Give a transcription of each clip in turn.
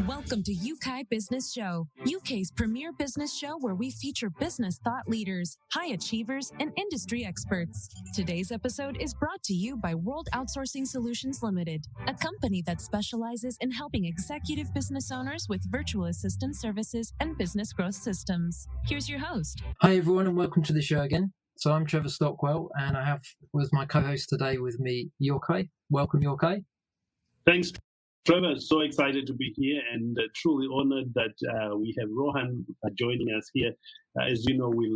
Welcome to Yeukai Business Show, UK's premier business show where we feature business thought leaders, high achievers, and industry experts. Today's episode is brought to you by World Outsourcing Solutions Limited, a company that specializes in helping executive business owners with virtual assistant services and business growth systems. Here's your host. Hi everyone, and welcome to the show again. So I'm Trevor Stockwell, and I have with my co-host today with me, Yeukai. Welcome, Yeukai. Thanks, Trevor. So excited to be here and truly honored that we have Rohan joining us here. As you know, we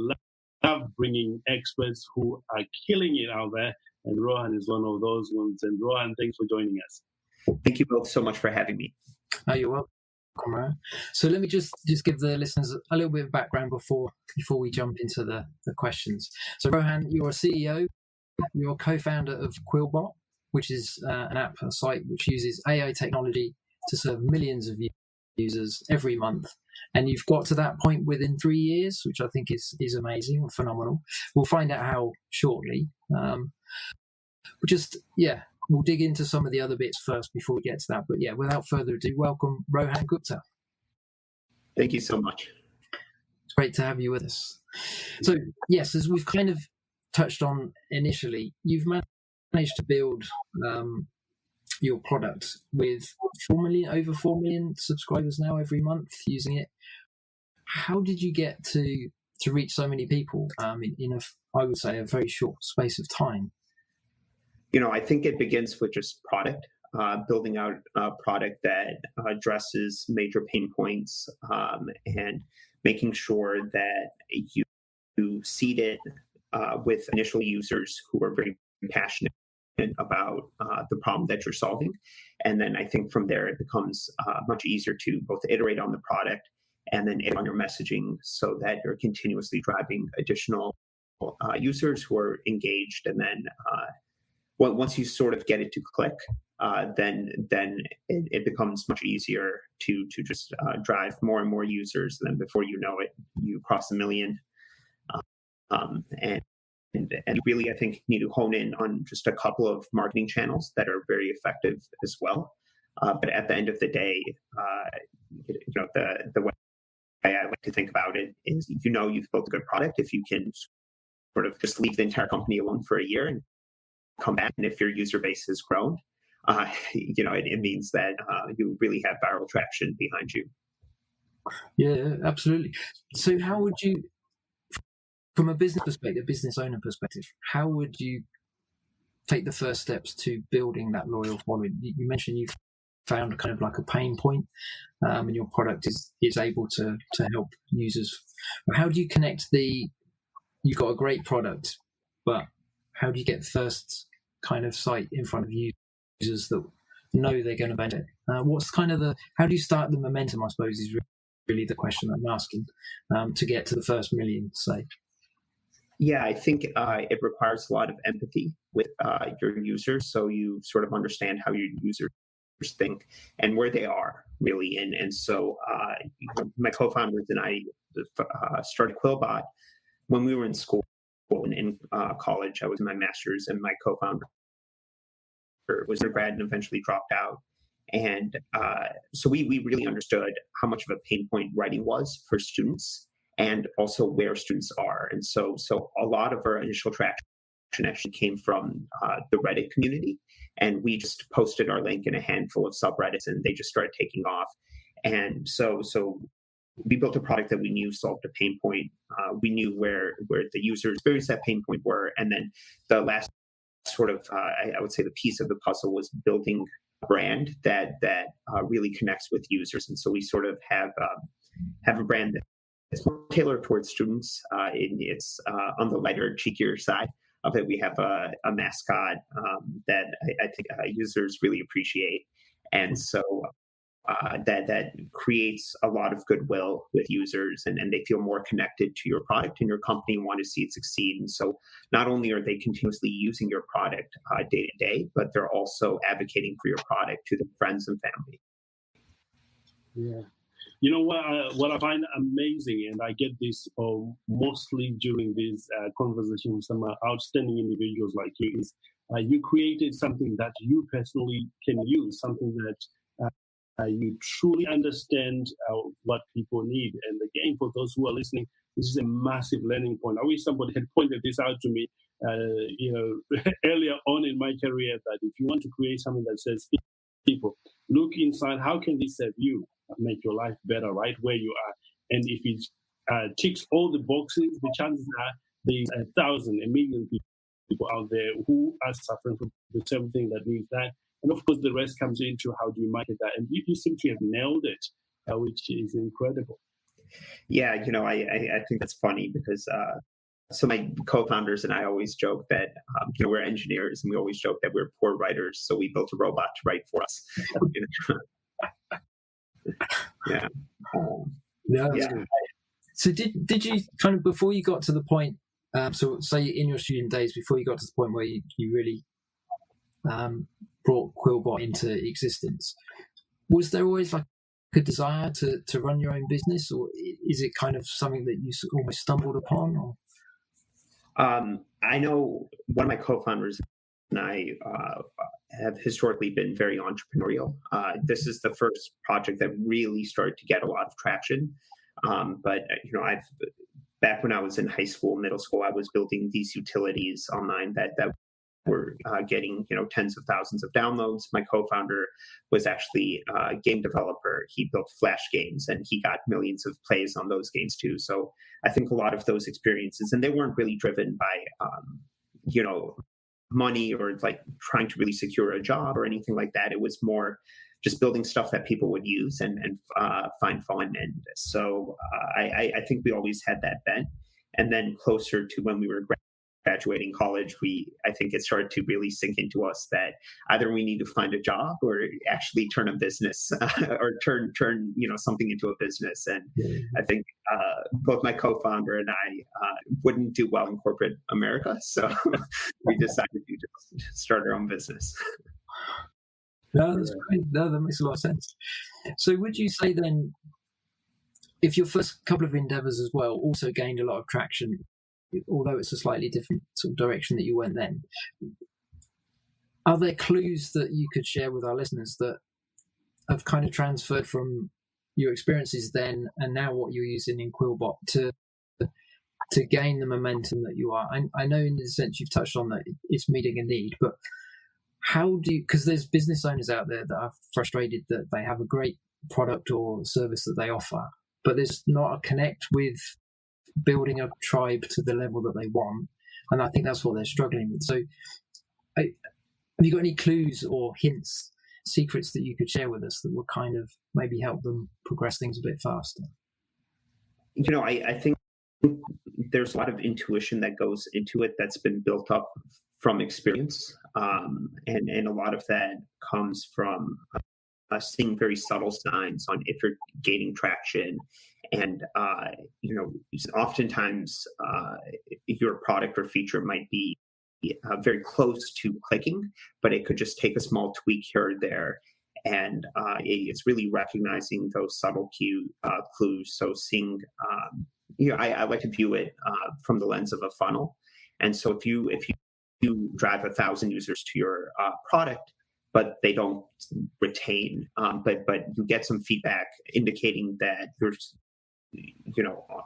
love bringing experts who are killing it out there, and Rohan is one of those ones. And Rohan, thanks for joining us. Thank you both so much for having me. Oh, you're welcome, Rohan. So let me just give the listeners a little bit of background before we jump into the questions. So Rohan, you're a CEO, you're a co-founder of QuillBot, which is a site which uses AI technology to serve millions of users every month. And you've got to that point within 3 years, which I think is amazing, phenomenal. We'll find out how shortly. We'll dig into some of the other bits first before we get to that. But yeah, without further ado, welcome Rohan Gupta. Thank you so much. It's great to have you with us. So yes, as we've kind of touched on initially, you've managed to build your product with over 4 million subscribers now every month using it. How did you get to reach so many people in I would say a very short space of time? I think it begins with just product, building out a product that addresses major pain points and making sure that you seed it with initial users who are very passionate about the problem that you're solving. And then I think from there, it becomes much easier to both iterate on the product and then iterate on your messaging so that you're continuously driving additional users who are engaged. And then once you sort of get it to click, then it becomes much easier to just drive more and more users. And then before you know it, you cross 1 million. And really, I think, need to hone in on just a couple of marketing channels that are very effective as well. But at the end of the day, the way I like to think about it is, you've built a good product if you can sort of just leave the entire company alone for a year and come back. And if your user base has grown, it means that you really have viral traction behind you. Yeah, absolutely. So how would you, from a business owner perspective, how would you take the first steps to building that loyal following? You mentioned you've found kind of like a pain point, and your product is able to help users. How do you connect you've got a great product, but how do you get first kind of sight in front of users that know they're going to benefit? How do you start the momentum, I suppose, is really the question I'm asking, to get to the first million, say? Yeah, I think it requires a lot of empathy with your users, so you sort of understand how your users think and where they are, really. And so my co-founders and I started QuillBot when we were in school. In college, I was in my master's, and my co-founder was undergrad and eventually dropped out. And so we really understood how much of a pain point writing was for students, and also where students are. And so a lot of our initial traction actually came from the Reddit community. And we just posted our link in a handful of subreddits, and they just started taking off. And so we built a product that we knew solved a pain point. We knew where the users experienced that pain point were. And then the last sort of, I would say, the piece of the puzzle was building a brand that really connects with users. And so we sort of have a brand that's more tailored towards students. It's on the lighter, cheekier side of it. We have a mascot that I think users really appreciate. And so that creates a lot of goodwill with users, and they feel more connected to your product and your company and want to see it succeed. And so not only are they continuously using your product day to day, but they're also advocating for your product to their friends and family. Yeah. What I find amazing, and I get this mostly during this conversation with some outstanding individuals like you, is you created something that you personally can use, something that you truly understand what people need. And again, for those who are listening, this is a massive learning point. I wish somebody had pointed this out to me, earlier on in my career, that if you want to create something that says people, look inside, how can this serve you, make your life better right where you are? And if it ticks all the boxes, the chances are there's 1,000, 1 million people out there who are suffering from the same thing that needs that. And of course, the rest comes into how do you market that. And you seem to have nailed it, which is incredible. Yeah, I think that's funny because so my co-founders and I always joke that we're engineers and we always joke that we're poor writers, so we built a robot to write for us. Yeah. Yeah. So did you kind of, before you got to the point, so say in your student days, before you got to the point where you really brought QuillBot into existence, was there always like a desire to run your own business, or is it kind of something that you almost stumbled upon? Or? I know one of my co-founders and I have historically been very entrepreneurial. This is the first project that really started to get a lot of traction. But back when I was in high school, middle school, I was building these utilities online that were getting tens of thousands of downloads. My co-founder was actually a game developer. He built Flash games and he got millions of plays on those games too. So I think a lot of those experiences, and they weren't really driven by money or like trying to really secure a job or anything like that. It was more just building stuff that people would use and find fun. And so I think we always had that bent. And then closer to when we were graduating college, I think it started to really sink into us that either we need to find a job or actually turn a business or turn something into a business. And I think both my co-founder and I wouldn't do well in corporate America, so we decided to just start our own business. No, that's great. No, that makes a lot of sense. So would you say then, if your first couple of endeavors as well also gained a lot of traction, although it's a slightly different sort of direction that you went then, are there clues that you could share with our listeners that have kind of transferred from your experiences then and now what you're using in QuillBot to gain the momentum that you are? I know in the sense you've touched on that it's meeting a need, but how do you, because there's business owners out there that are frustrated that they have a great product or service that they offer, but there's not a connect with building a tribe to the level that they want, and I think that's what they're struggling with. So have you got any clues or hints, secrets that you could share with us that would kind of maybe help them progress things a bit faster? I think there's a lot of intuition that goes into it that's been built up from experience, and a lot of that comes from seeing very subtle signs on if you're gaining traction. And, oftentimes your product or feature might be very close to clicking, but it could just take a small tweak here or there. And it's really recognizing those subtle clues. So seeing, I like to view it from the lens of a funnel. And so if you drive 1,000 users to your product, but they don't retain, but you get some feedback indicating that you're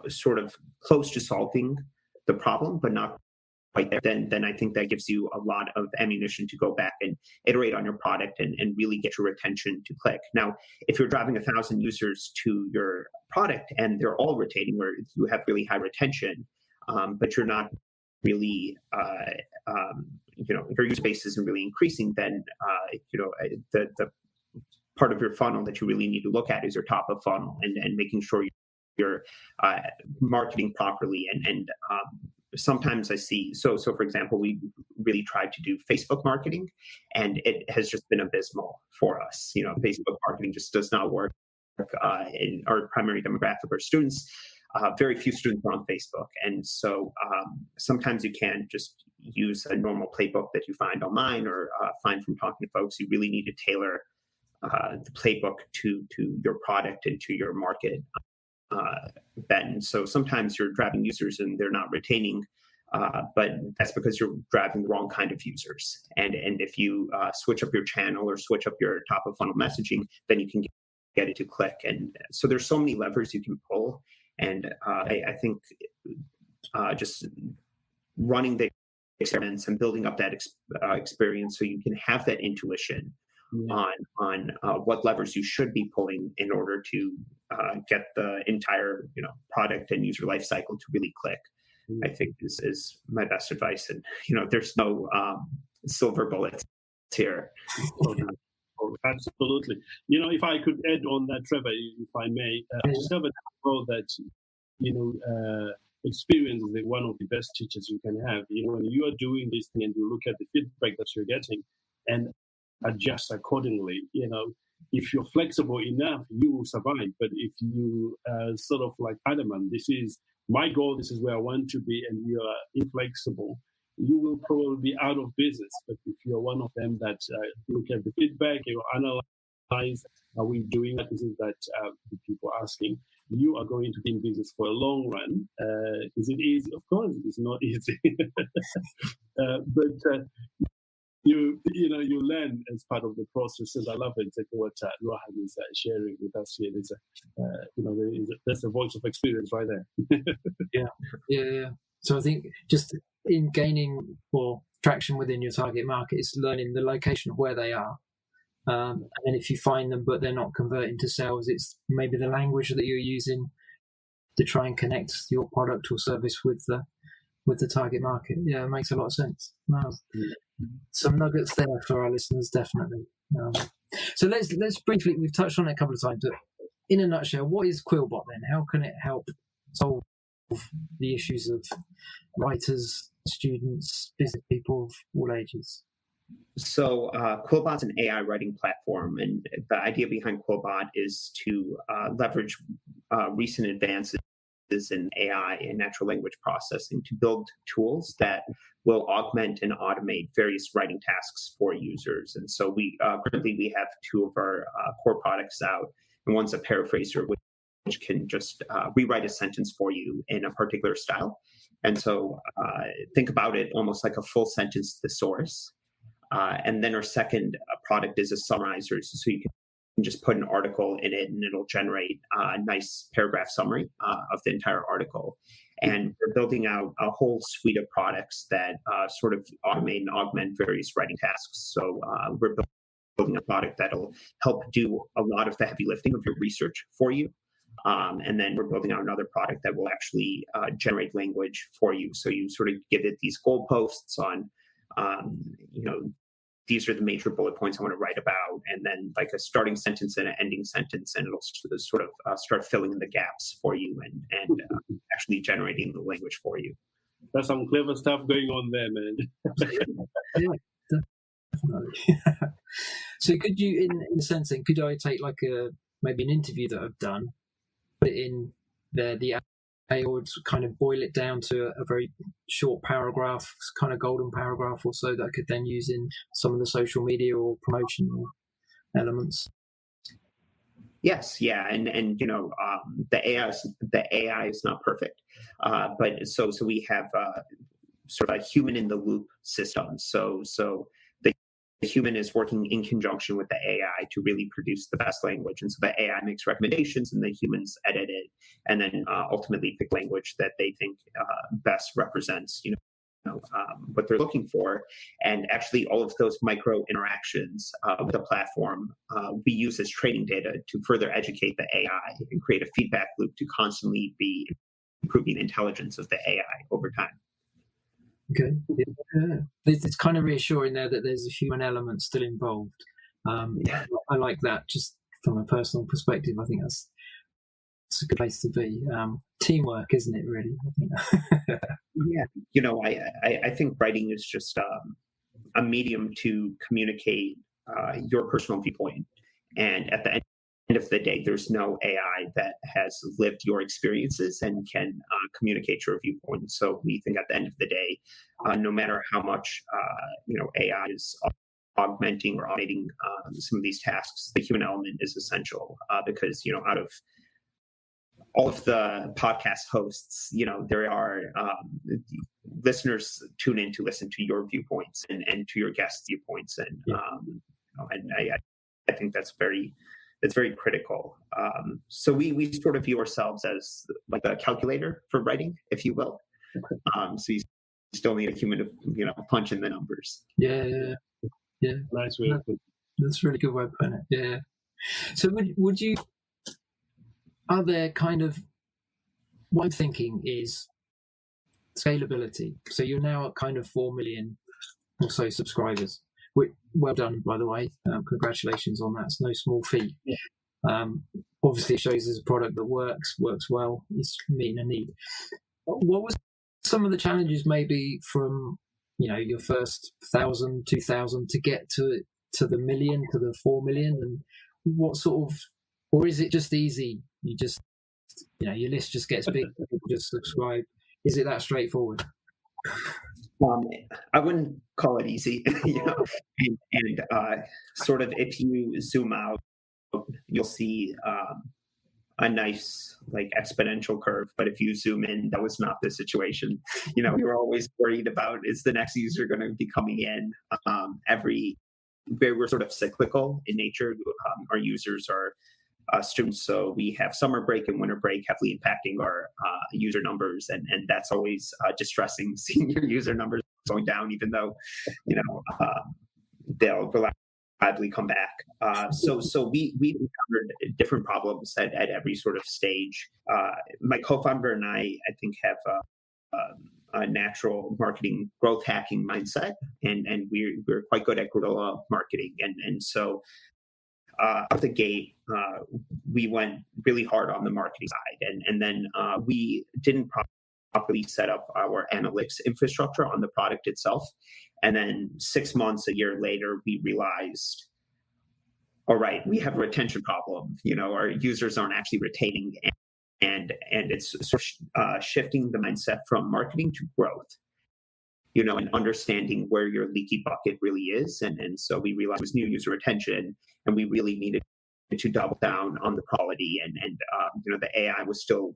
sort of close to solving the problem, but not quite there, then I think that gives you a lot of ammunition to go back and iterate on your product and really get your retention to click. Now, if you're driving 1,000 users to your product and they're all retaining, where you have really high retention, but you're not really, your user base isn't really increasing, then, the part of your funnel that you really need to look at is your top of funnel and making sure you're marketing properly. And sometimes I see, so for example, we really tried to do Facebook marketing and it has just been abysmal for us. Facebook marketing just does not work. In our primary demographic are students. Very few students are on Facebook. And so sometimes you can't just use a normal playbook that you find online or find from talking to folks. You really need to tailor the playbook to your product and to your market. Then, so sometimes you're driving users and they're not retaining, but that's because you're driving the wrong kind of users. And if you switch up your channel or switch up your top of funnel messaging, then you can get it to click. And so there's so many levers you can pull. And I think just running the experiments and building up that experience so you can have that intuition on what levers you should be pulling in order to get the entire product and user life cycle to really click. I think is my best advice. And there's no silver bullets here. Absolutely. If I could add on that, Trevor, if I may, I discovered that experience is one of the best teachers you can have. When you are doing this thing and you look at the feedback that you're getting and adjust accordingly, if you're flexible enough, you will survive. But if you sort of like adamant, this is my goal, this is where I want to be, and you are inflexible, you will probably be out of business. But if you're one of them that look at the feedback, you analyze, are we doing that? This is that the people asking. You are going to be in business for a long run. Is it easy? Of course, it's not easy. But you learn as part of the process. And I love exactly what Rohan is sharing with us here. There's a voice of experience right there. Yeah. So I think just in gaining traction within your target market, it's learning the location of where they are. And then if you find them but they're not converting to sales, it's maybe the language that you're using to try and connect your product or service with the target market. Yeah, it makes a lot of sense. No, some nuggets there for our listeners, definitely. So let's briefly, we've touched on it a couple of times, but in a nutshell, what is QuillBot then? How can it help solve the issues of writers, students, business people of all ages? So QuillBot's an AI writing platform, and the idea behind QuillBot is to leverage recent advances in AI and natural language processing to build tools that will augment and automate various writing tasks for users. And so currently we have two of our core products out, and one's a paraphraser, which can just rewrite a sentence for you in a particular style. And so think about it almost like a full sentence thesaurus. And then our second product is a summarizer, so you can just put an article in it and it'll generate a nice paragraph summary of the entire article. And we're building out a whole suite of products that sort of automate and augment various writing tasks. So we're building a product that'll help do a lot of the heavy lifting of your research for you. And then we're building out another product that will actually generate language for you. So you sort of give it these goalposts on, these are the major bullet points I want to write about, and then like a starting sentence and an ending sentence, and it'll sort of start filling in the gaps for you and actually generating the language for you. That's some clever stuff going on there, man. Yeah, definitely. So could you, in sensing, could I take like maybe an interview that I've done, put it in there, the AI would kind of boil it down to a very short paragraph, kind of golden paragraph or so that I could then use in some of the social media or promotional elements? Yes, yeah, and the AI is not perfect, but so we have sort of a human in the loop system. So the human is working in conjunction with the AI to really produce the best language. And so the AI makes recommendations and the humans edit it and then ultimately pick language that they think best represents, what they're looking for. And actually all of those micro interactions with the platform we use as training data to further educate the AI and create a feedback loop to constantly be improving the intelligence of the AI over time. Okay. Yeah. It's kind of reassuring there that there's a human element still involved. I like that just from a personal perspective. I think that's a good place to be. Teamwork, isn't it, really? I think. Yeah. I think writing is just a medium to communicate your personal viewpoint. And at the end of the day, there's no AI that has lived your experiences and can communicate your viewpoint. So we think at the end of the day, no matter how much AI is augmenting or automating some of these tasks, the human element is essential because out of all of the podcast hosts, there are listeners tune in to listen to your viewpoints and to your guests' viewpoints, and I think that's it's very critical. So we sort of view ourselves as like a calculator for writing, if you will. So you still need a human to punch in the numbers. Yeah. Nice way of putting it. That's a really good way of putting it. Yeah. So would you? Are there kind of what I'm thinking is scalability. So you're now at kind of 4 million or so subscribers. Well done, by the way. Congratulations on that. It's no small feat. Yeah. Obviously, it shows there's a product that works well. It's meeting a need. What was some of the challenges maybe from your first 1,000, 2,000 to get to the million, to the 4 million, and what sort of, or is it just easy? You just your list just gets big. People just subscribe. Is it that straightforward? I wouldn't call it easy, and sort of if you zoom out, you'll see a nice like exponential curve. But if you zoom in, that was not the situation. You're always worried about, is the next user going to be coming in? We're sort of cyclical in nature. Our users are students, so we have summer break and winter break heavily impacting our user numbers, and that's always distressing, seeing your user numbers going down, even though they'll reliably come back. So we encountered different problems at every sort of stage. My co-founder and I think have a natural marketing growth hacking mindset, and we're quite good at guerrilla marketing, and so out the gate, we went really hard on the marketing side, and then we didn't properly set up our analytics infrastructure on the product itself. And then 6 months, a year later, we realized, all right, we have a retention problem. Our users aren't actually retaining, and it's sort of shifting the mindset from marketing to growth. And understanding where your leaky bucket really is. And so we realized it was new user retention, and we really needed to double down on the quality. And the AI was still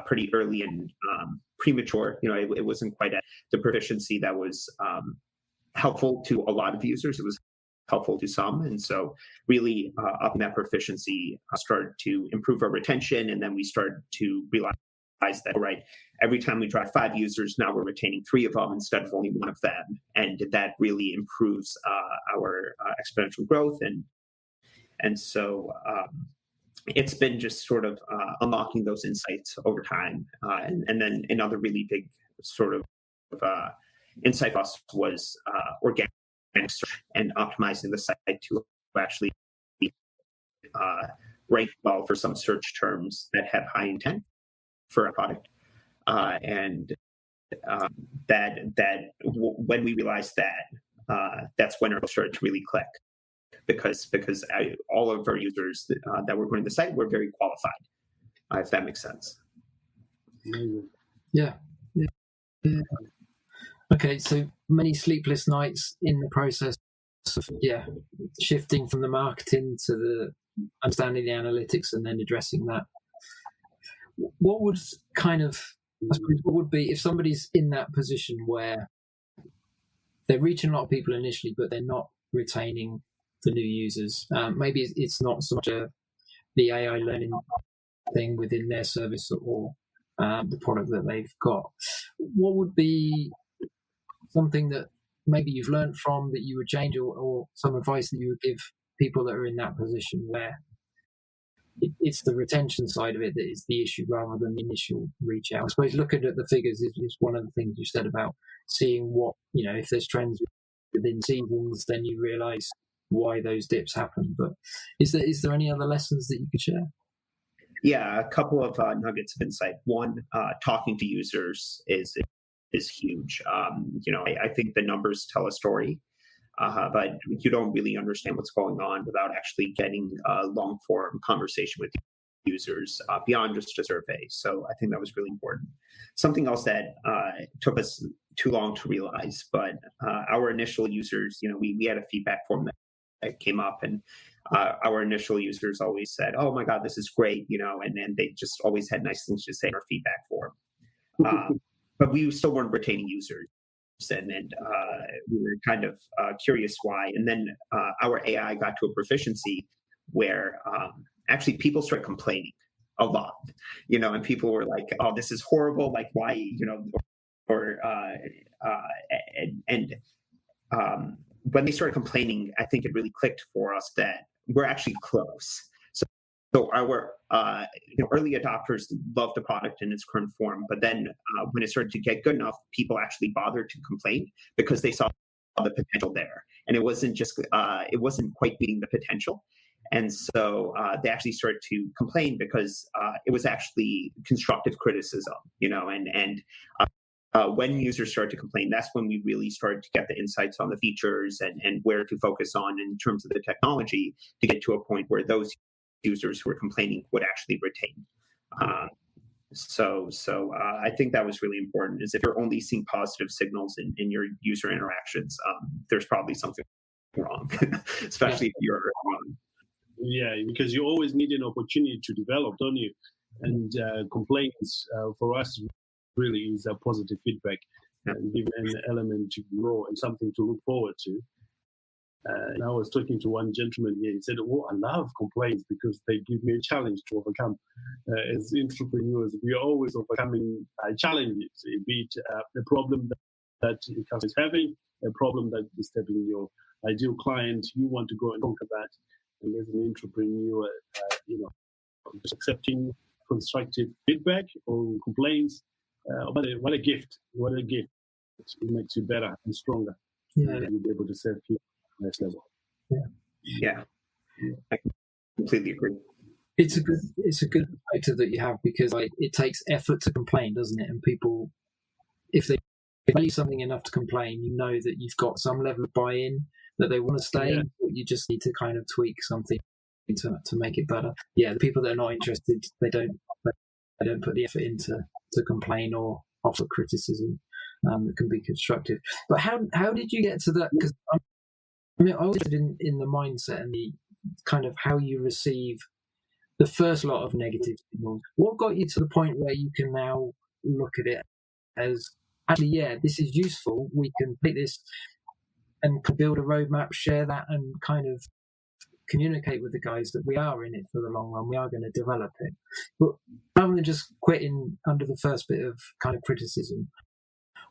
pretty early and premature. It wasn't quite at the proficiency that was helpful to a lot of users. It was helpful to some. And so really upping that proficiency started to improve our retention. And then we started to realize that, all right, every time we drive 5 users, now we're retaining 3 of them instead of only 1 of them. And that really improves our exponential growth. And so it's been just sort of unlocking those insights over time. And then another really big sort of insight for us was organic search and optimizing the site to actually rank well for some search terms that have high intent for a product, and that when we realized that, that's when it started to really click, because all of our users that were going to the site were very qualified, if that makes sense. Yeah. Okay, so many sleepless nights in the process of shifting from the marketing to the understanding the analytics and then addressing that. What would what would be if somebody's in that position where they're reaching a lot of people initially, but they're not retaining the new users? Maybe it's not so much the AI learning thing within their service or the product that they've got. What would be something that maybe you've learned from that you would change, or some advice that you would give people that are in that position where it's the retention side of it that is the issue rather than the initial reach out? I suppose looking at the figures is one of the things you said about seeing what, if there's trends within seasons, then you realise why those dips happen. But is there any other lessons that you could share? Yeah, a couple of nuggets of insight. One, talking to users is huge. I think the numbers tell a story, but you don't really understand what's going on without actually getting a long-form conversation with users beyond just a survey. So I think that was really important. Something else that took us too long to realize, but our initial users, we had a feedback form that came up, and our initial users always said, "Oh my God, this is great," and they just always had nice things to say in our feedback form. But we still weren't retaining users. And we were kind of curious why. And then our AI got to a proficiency where actually people started complaining a lot, and people were like, "Oh, this is horrible! Like, why?" When they started complaining, I think it really clicked for us that we're actually close. So our early adopters loved the product in its current form, but then when it started to get good enough, people actually bothered to complain because they saw the potential there, and it wasn't quite meeting the potential, and so they actually started to complain because it was actually constructive criticism, and when users started to complain, that's when we really started to get the insights on the features and where to focus on in terms of the technology to get to a point where those users who were complaining would actually retain. So I think that was really important, is if you're only seeing positive signals in your user interactions, there's probably something wrong, especially if you're wrong. Yeah, because you always need an opportunity to develop, don't you? And complaints for us really is a positive feedback and give an element to grow and something to look forward to. And I was talking to one gentleman here. He said, "Oh, I love complaints because they give me a challenge to overcome." As entrepreneurs, we are always overcoming challenges, be it a problem that your customer is having, a problem that is disturbing your ideal client. You want to go and conquer that. And as an entrepreneur, just accepting constructive feedback or complaints. What a gift! What a gift! It makes you better and stronger. Yeah, you'll be able to serve people at the next level. Yeah, I completely agree. It's a good perspective that you have, because it takes effort to complain, doesn't it? And people, if they value something enough to complain, that you've got some level of buy-in, that they want to stay. Yeah. But you just need to kind of tweak something to make it better. Yeah, the people that are not interested, they don't put the effort into to complain or offer criticism that can be constructive. But how did you get to that? Because I was interested in the mindset and the kind of how you receive the first lot of negative signals. What got you to the point where you can now look at it as, actually, yeah, this is useful. We can take this and build a roadmap, share that, and kind of communicate with the guys that we are in it for the long run. We are going to develop it. But rather than just quitting under the first bit of kind of criticism,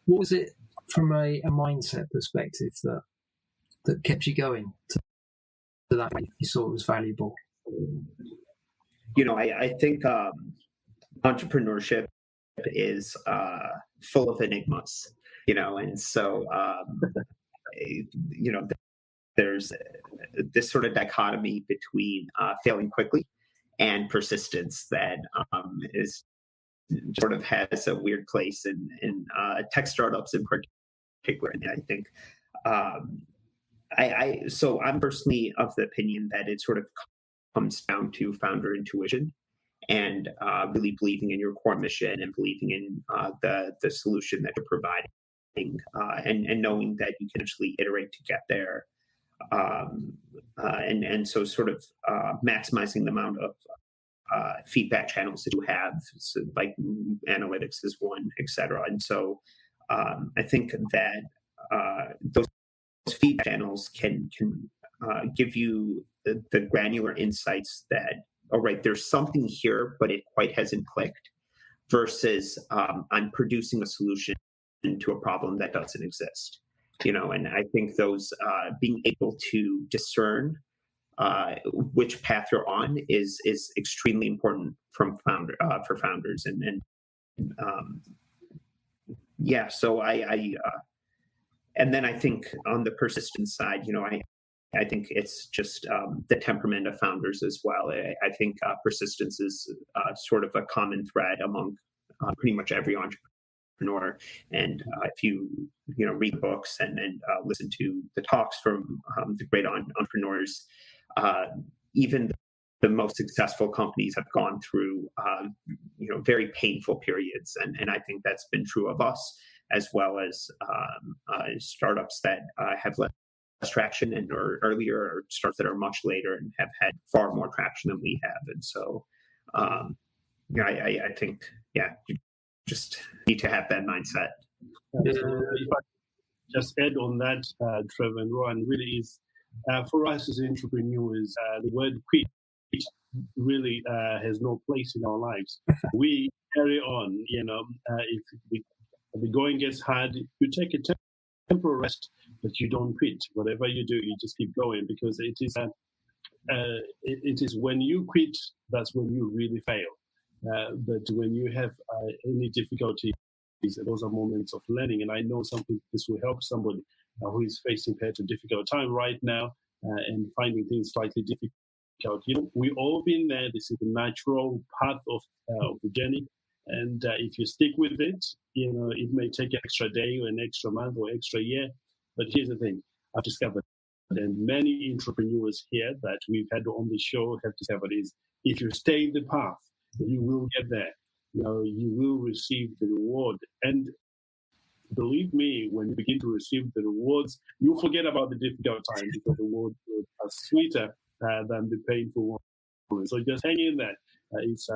what was it from a mindset perspective that kept you going to that you saw was valuable? I think entrepreneurship is full of enigmas, and so there's this sort of dichotomy between failing quickly and persistence that is sort of has a weird place in tech startups in particular. And I think so I'm personally of the opinion that it sort of comes down to founder intuition and really believing in your core mission and believing in the solution that you're providing, and knowing that you can actually iterate to get there. And so sort of maximizing the amount of feedback channels that you have, so like analytics is one, et cetera. And so I think that those feedback channels can give you the granular insights that, all right, there's something here, but it quite hasn't clicked, versus I'm producing a solution to a problem that doesn't exist. And I think those being able to discern which path you're on is extremely important for founders. And so and then I think on the persistence side, I think it's just the temperament of founders as well. I think persistence is sort of a common thread among pretty much every entrepreneur. And if you read the books and listen to the talks from the great entrepreneurs, even the most successful companies have gone through very painful periods, and I think that's been true of us, as well as startups that have less traction or earlier, or startups that are much later and have had far more traction than we have. And so I think you just need to have that mindset. If I just add on that, Trevor and Rohan, really is for us as entrepreneurs, the word quit really has no place in our lives. We carry on. If the going gets hard, you take a temporary rest, but you don't quit. Whatever you do, you just keep going, because it is when you quit, that's when you really fail. But when you have any difficulties, those are moments of learning. And I know this will help somebody who is facing perhaps a difficult time right now and finding things slightly difficult. We've all been there. This is the natural path of the journey. And if you stick with it, it may take an extra day or an extra month or extra year. But here's the thing I've discovered, and many entrepreneurs here that we've had on the show have discovered, is if you stay in the path, you will get there. You will receive the reward. And believe me, when you begin to receive the rewards, you forget about the difficult times, because the rewards are sweeter than the painful ones. So just hang in there. It's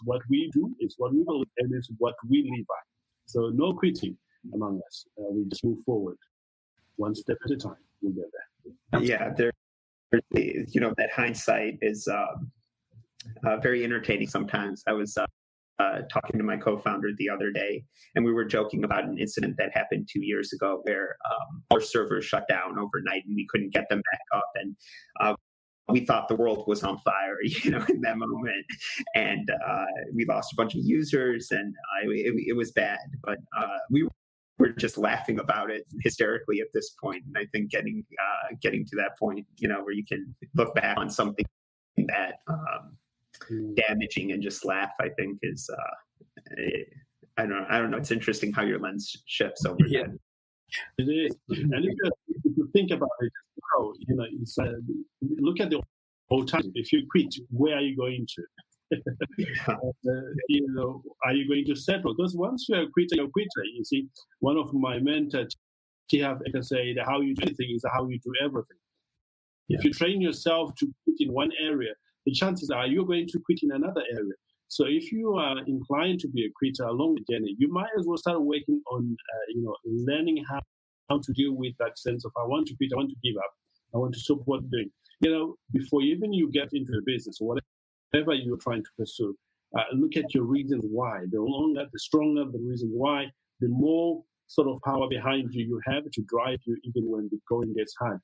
what we do, it's what we believe, and it's what we live by. So no quitting among us. We just move forward, one step at a time. We'll get there. Yeah, that hindsight is very entertaining sometimes. I was talking to my co-founder the other day, and we were joking about an incident that happened 2 years ago where our servers shut down overnight and we couldn't get them back up. And we thought the world was on fire, in that moment. And we lost a bunch of users, and it was bad. But we were just laughing about it hysterically at this point. And I think getting to that point, where you can look back on something that damaging and just laugh, I think is I don't know. It's interesting how your lens shifts over time. It is. And if you think about it, it's, look at the old time. If you quit, where are you going to? Are you going to settle? Because once you're a quitter, you're a quitter. You see, one of my mentors, he can say that how you do anything is how you do everything. If you train yourself to quit in one area, the chances are you're going to quit in another area. So if you are inclined to be a quitter along the journey, you might as well start working on, learning how to deal with that sense of, I want to quit, I want to give up, I want to stop what I'm doing. Before even you get into a business or whatever you're trying to pursue, look at your reasons why. The stronger the reason why, the more sort of power behind you have to drive you even when the going gets hard.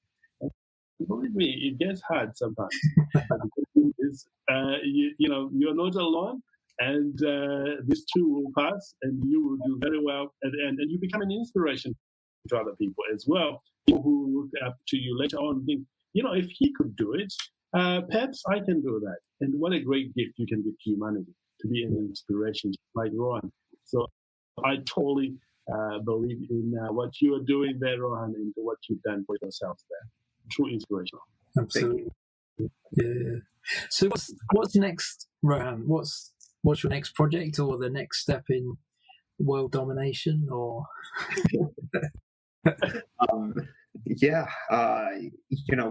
Believe me, it gets hard sometimes. You're not alone, and this too will pass, and you will do very well, and you become an inspiration to other people as well. People who look up to you later on and think, if he could do it, perhaps I can do that. And what a great gift you can give to humanity, to be an inspiration like Rohan. So I totally believe in what you are doing there, Rohan, and what you've done for yourself there. True inspirational. Absolutely. Yeah. So what's next, Rohan? What's your next project or the next step in world domination? Or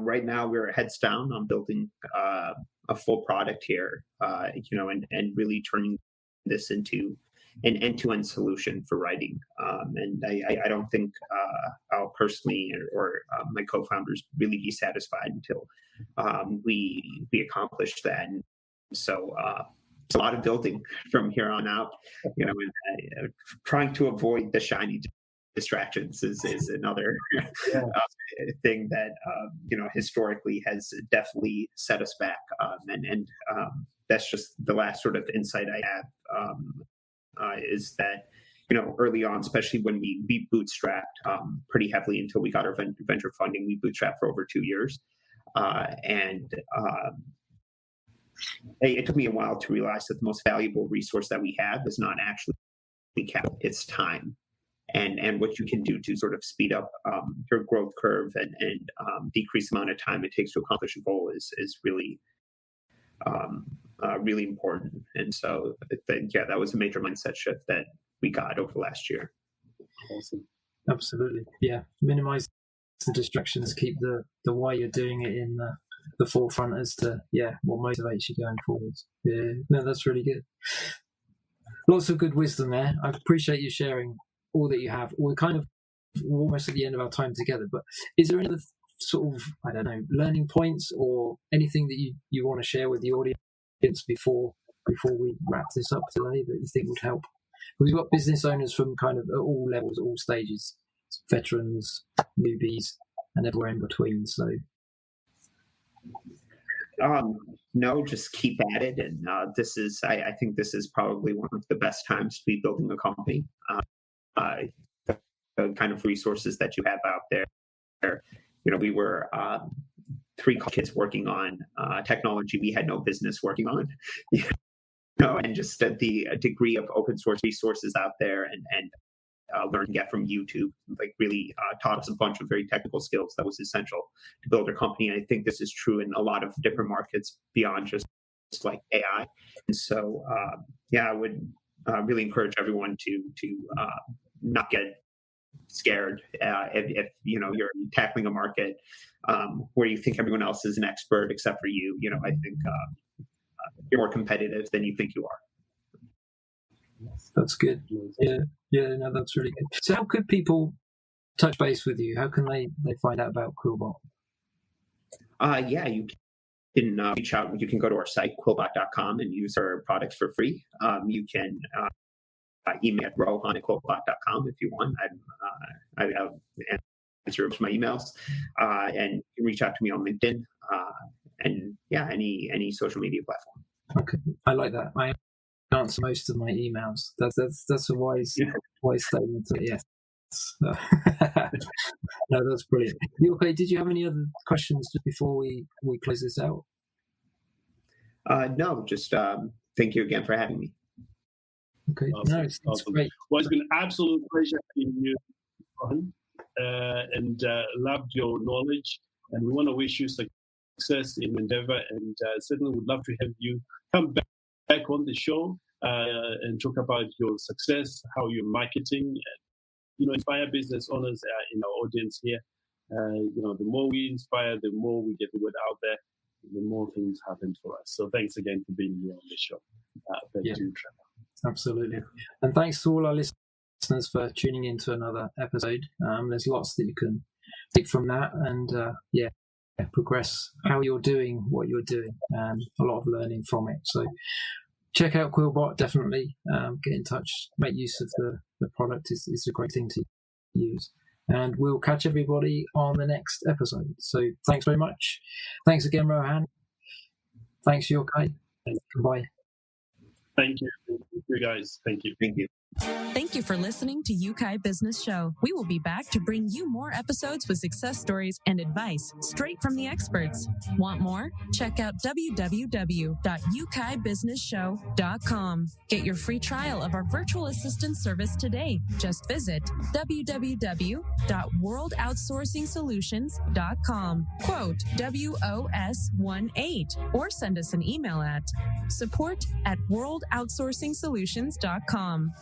right now we're heads down on building a full product here, and really turning this into an end-to-end solution for writing. And I don't think I'll personally or my co-founders really be satisfied until we accomplish that. And so it's a lot of building from here on out, and trying to avoid the shiny distractions is another thing that historically has definitely set us back, and that's just the last sort of insight I have, is that early on, especially when we bootstrapped pretty heavily until we got our venture funding, we bootstrapped for over 2 years, and it took me a while to realize that the most valuable resource that we have is not actually capital, it's time. And what you can do to sort of speed up your growth curve and decrease the amount of time it takes to accomplish a goal is really really important. And so that was a major mindset shift that we got over the last year. Awesome. Absolutely. Yeah. Minimize the distractions, keep the why you're doing it in the forefront as to what motivates you going forward. Yeah. No, that's really good. Lots of good wisdom there. I appreciate you sharing all that you have. We're kind of almost at the end of our time together, but is there any other sort of, I don't know, learning points or anything that you want to share with the audience before we wrap this up today that you think would help? We've got business owners from kind of at all levels, all stages, veterans, newbies, and everywhere in between. So, no, just keep at it. And I think this is probably one of the best times to be building a company. The kind of resources that you have out there. We were 3 kids working on technology we had no business working on. And just the degree of open source resources out there and learn to get from YouTube, like really taught us a bunch of very technical skills that was essential to build our company. And I think this is true in a lot of different markets beyond just like AI. And so, I would really encourage everyone to not get scared if you're tackling a market where you think everyone else is an expert except for you. I think you're more competitive than you think you are. That's good. No, that's really good. So how could people touch base with you? How can they find out about QuillBot? You can reach out. You can go to our site, QuillBot.com, and use our products for free. You can email at rohan@quillbot.com if you want. I'll answer my emails. And you can reach out to me on LinkedIn and any social media platform. Okay, I like that. I answer most of my emails. That's a wise statement. Yes. No, that's brilliant. Yeukai, did you have any other questions just before we close this out? No, just thank you again for having me. Okay, awesome. No, it's great. Well, it's been an absolute pleasure having you, Rohan, and loved your knowledge. And we want to wish you success in endeavor, and certainly would love to have you come back on the show and talk about your success, how you're marketing, inspire business owners in our audience here. The more we inspire, the more we get the word out there, the more things happen for us. So thanks again for being here on the show. Back to you, Trevor. Absolutely. And thanks to all our listeners for tuning in to another episode. There's lots that you can take from that and progress how you're doing what you're doing. A lot of learning from it. So check out QuillBot, definitely. Get in touch, make use of the product. It's a great thing to use. And we'll catch everybody on the next episode. So thanks very much. Thanks again, Rohan. Thanks, Yeukai. Goodbye. Thank you. Thank you, guys. Thank you. Thank you. Thank you for listening to Yeukai Business Show. We will be back to bring you more episodes with success stories and advice straight from the experts. Want more? Check out www.yukaibusinessshow.com. Get your free trial of our virtual assistant service today. Just visit www.worldoutsourcingsolutions.com. Quote WOS18 or send us an email at support@worldoutsourcingsolutions.com.